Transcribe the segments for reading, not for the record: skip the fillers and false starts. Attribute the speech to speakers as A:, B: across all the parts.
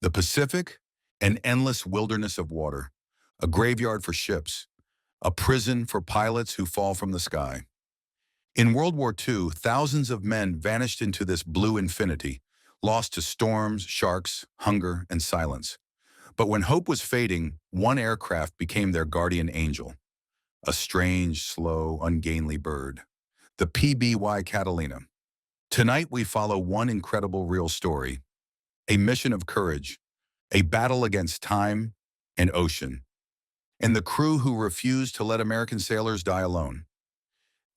A: The Pacific, an endless wilderness of water, a graveyard for ships, a prison for pilots who fall from the sky. In World War II, thousands of men vanished into this blue infinity, lost to storms, sharks, hunger, and silence. But when hope was fading, one aircraft became their guardian angel, a strange, slow, ungainly bird, the PBY Catalina. Tonight we follow one incredible real story, a mission of courage, a battle against time and ocean, and the crew who refused to let American sailors die alone.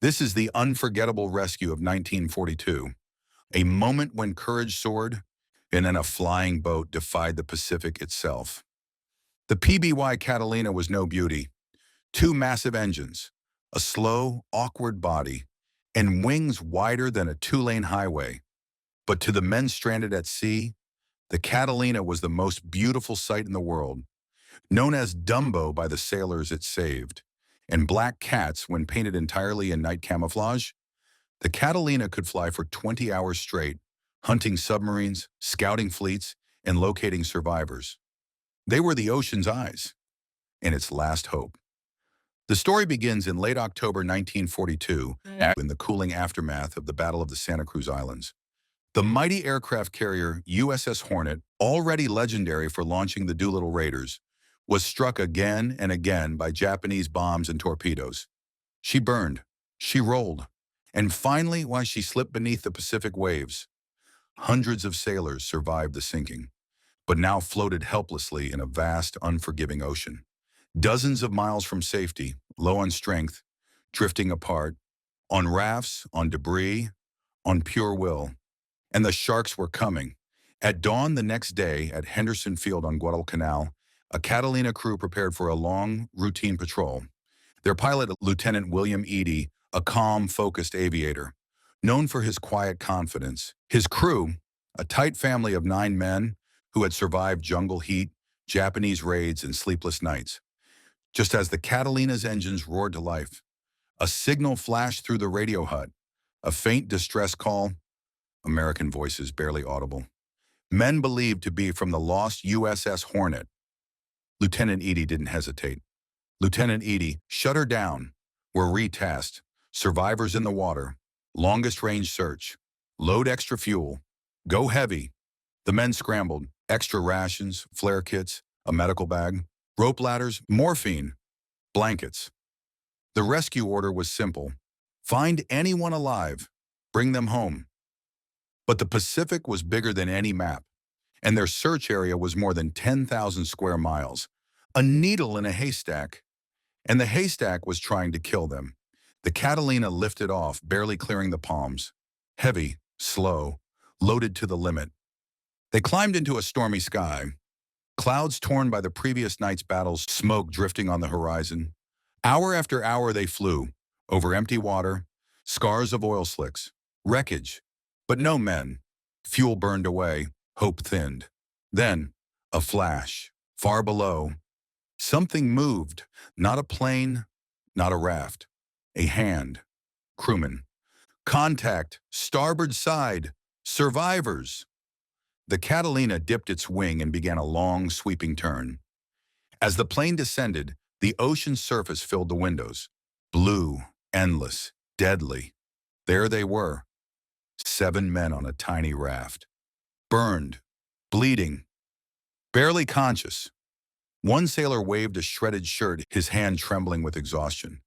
A: This is the unforgettable rescue of 1942, a moment when courage soared and then a flying boat defied the Pacific itself. The PBY Catalina was no beauty. Two massive engines, a slow, awkward body, and wings wider than a two-lane highway. But to the men stranded at sea, the Catalina was the most beautiful sight in the world. Known as Dumbo by the sailors it saved, and black cats when painted entirely in night camouflage, the Catalina could fly for 20 hours straight, hunting submarines, scouting fleets, and locating survivors. They were the ocean's eyes, and its last hope. The story begins in late October 1942, in the cooling aftermath of the Battle of the Santa Cruz Islands. The mighty aircraft carrier USS Hornet, already legendary for launching the Doolittle Raiders, was struck again and again by Japanese bombs and torpedoes. She burned, she rolled, and finally, while she slipped beneath the Pacific waves, hundreds of sailors survived the sinking, but now floated helplessly in a vast, unforgiving ocean. Dozens of miles from safety, low on strength, drifting apart, on rafts, on debris, on pure will. And the sharks were coming. At dawn the next day at Henderson Field on Guadalcanal, a Catalina crew prepared for a long, routine patrol. Their pilot, Lieutenant William Eady, a calm, focused aviator, known for his quiet confidence. His crew, a tight family of 9 men who had survived jungle heat, Japanese raids, and sleepless nights. Just as the Catalina's engines roared to life, a signal flashed through the radio hut, a faint distress call, American voices barely audible. Men believed to be from the lost USS Hornet. Lieutenant Eady didn't hesitate. Lieutenant Eady, shut her down. We're retasked. Survivors in the water. Longest range search. Load extra fuel. Go heavy. The men scrambled. Extra rations, flare kits, a medical bag, rope ladders, morphine, blankets. The rescue order was simple. Find anyone alive. Bring them home. But the Pacific was bigger than any map, and their search area was more than 10,000 square miles, a needle in a haystack, and the haystack was trying to kill them. The Catalina lifted off, barely clearing the palms, heavy, slow, loaded to the limit. They climbed into a stormy sky, clouds torn by the previous night's battles, smoke drifting on the horizon. Hour after hour they flew, over empty water, scars of oil slicks, wreckage, but no men. Fuel burned away, hope thinned. Then, a flash, far below. Something moved, not a plane, not a raft. A hand. Crewman. Contact, starboard side, survivors. The Catalina dipped its wing and began a long, sweeping turn. As the plane descended, the ocean surface filled the windows. Blue, endless, deadly. There they were. 7 men on a tiny raft. Burned, bleeding, barely conscious. One sailor waved a shredded shirt, his hand trembling with exhaustion.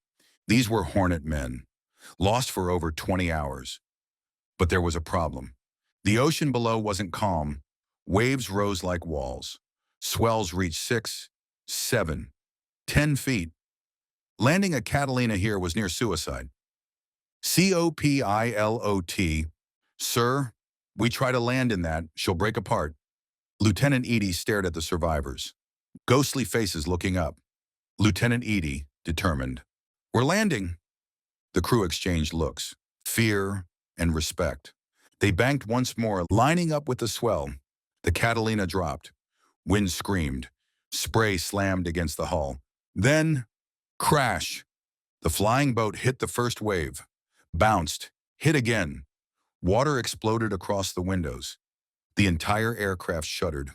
A: These were Hornet men, lost for over 20 hours. But there was a problem. The ocean below wasn't calm. Waves rose like walls. Swells reached 6, 7, 10 feet. Landing a Catalina here was near suicide. COPILOT. Sir, we try to land in that, she'll break apart. Lieutenant Eady stared at the survivors. Ghostly faces looking up. Lieutenant Eady, determined. We're landing. The crew exchanged looks, fear and respect. They banked once more, lining up with the swell. The Catalina dropped. Wind screamed. Spray slammed against the hull. Then, crash. The flying boat hit the first wave. Bounced. Hit again. Water exploded across the windows. The entire aircraft shuddered.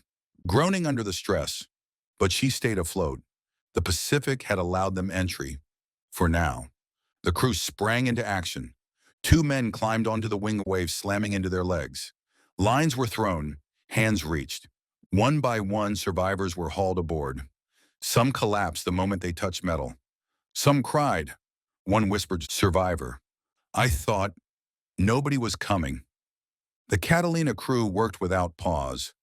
A: groaning under the stress, but she stayed afloat. The Pacific had allowed them entry. For now, the crew sprang into action. Two men climbed onto the wing waves, slamming into their legs. Lines were thrown, hands reached. One by one, survivors were hauled aboard. Some collapsed the moment they touched metal. Some cried. One whispered, "Survivor." I thought nobody was coming. The Catalina crew worked without pause,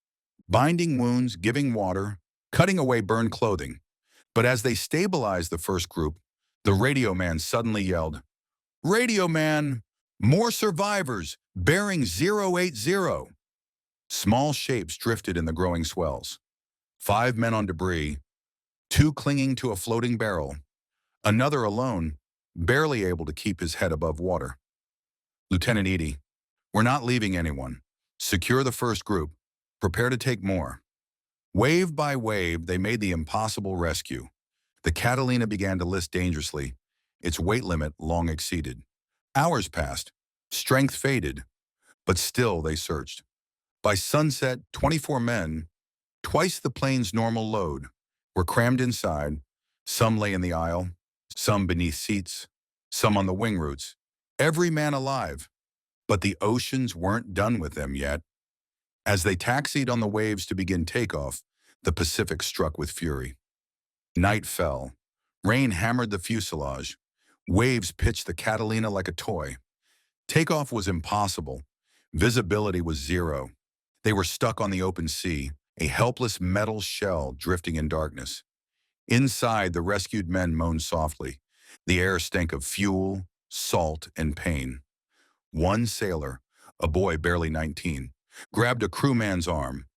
A: binding wounds, giving water, cutting away burned clothing. But as they stabilized the first group, the radio man suddenly yelled, "Radio man, more survivors, bearing 080. Small shapes drifted in the growing swells. 5 men on debris, 2 clinging to a floating barrel, another alone, barely able to keep his head above water. Lieutenant Edie, "We're not leaving anyone. Secure the first group. Prepare to take more." Wave by wave, they made the impossible rescue. The Catalina began to list dangerously, its weight limit long exceeded. Hours passed, strength faded, but still they searched. By sunset, 24 men, twice the plane's normal load, were crammed inside. Some lay in the aisle, some beneath seats, some on the wing roots. Every man alive. But the oceans weren't done with them yet. As they taxied on the waves to begin takeoff, the Pacific struck with fury. Night fell. Rain hammered the fuselage. Waves pitched the Catalina like a toy. Takeoff was impossible. Visibility was zero. They were stuck on the open sea, a helpless metal shell drifting in darkness. Inside, the rescued men moaned softly. The air stank of fuel, salt, and pain. One sailor, a boy barely 19, grabbed a crewman's arm.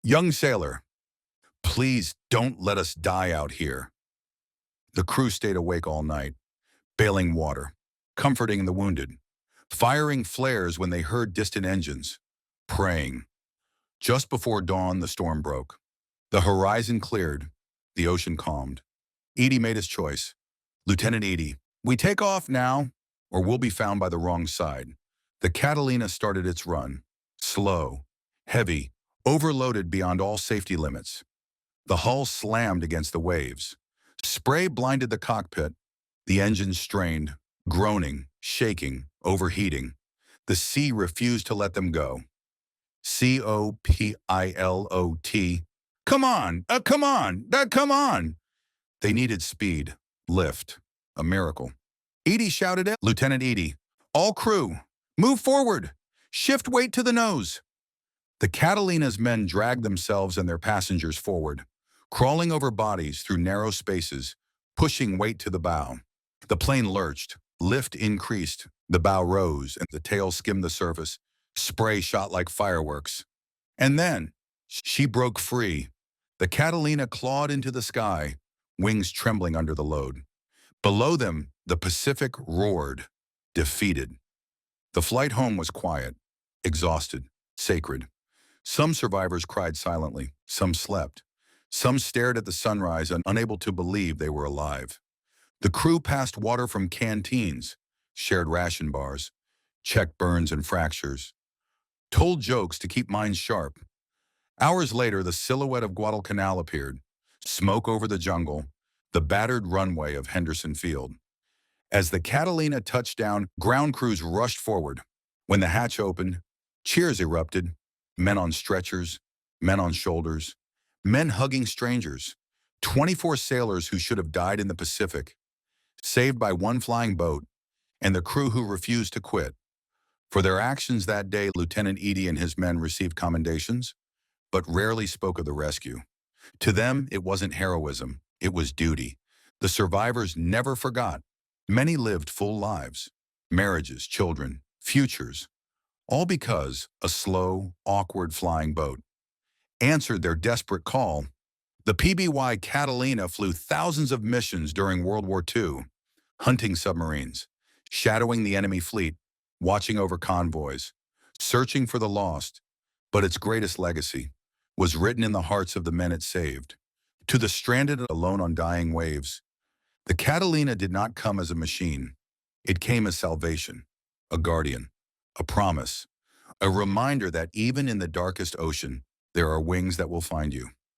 A: "Young sailor, please don't let us die out here." The crew stayed awake all night, bailing water, comforting the wounded, firing flares when they heard distant engines, praying. Just before dawn, the storm broke. The horizon cleared, the ocean calmed. Edie made his choice. "Lieutenant Edie, we take off now, or we'll be found by the wrong side." The Catalina started its run, slow, heavy, overloaded beyond all safety limits. The hull slammed against the waves. Spray blinded the cockpit. The engines strained, groaning, shaking, overheating. The sea refused to let them go. COPILOT. Come on, come on, come on. They needed speed, lift, a miracle. Edie shouted at Lieutenant Edie, "All crew, move forward. Shift weight to the nose." The Catalina's men dragged themselves and their passengers forward, crawling over bodies through narrow spaces, pushing weight to the bow. The plane lurched, lift increased, the bow rose, and the tail skimmed the surface. Spray shot like fireworks. And then, she broke free. The Catalina clawed into the sky, wings trembling under the load. Below them, the Pacific roared, defeated. The flight home was quiet, exhausted, sacred. Some survivors cried silently, some slept. Some stared at the sunrise, unable to believe they were alive. The crew passed water from canteens, shared ration bars, checked burns and fractures, told jokes to keep minds sharp. Hours later, the silhouette of Guadalcanal appeared, smoke over the jungle, the battered runway of Henderson Field. As the Catalina touched down, ground crews rushed forward. When the hatch opened, cheers erupted, men on stretchers, men on shoulders, men hugging strangers, 24 sailors who should have died in the Pacific, saved by one flying boat, and the crew who refused to quit. For their actions that day, Lieutenant Edie and his men received commendations, but rarely spoke of the rescue. To them, it wasn't heroism, it was duty. The survivors never forgot. Many lived full lives, marriages, children, futures, all because a slow, awkward flying boat answered their desperate call. The PBY Catalina flew thousands of missions during World War II, hunting submarines, shadowing the enemy fleet, watching over convoys, searching for the lost. But its greatest legacy was written in the hearts of the men it saved. To the stranded alone on dying waves, the Catalina did not come as a machine. It came as salvation, a guardian, a promise, a reminder that even in the darkest ocean, there are wings that will find you.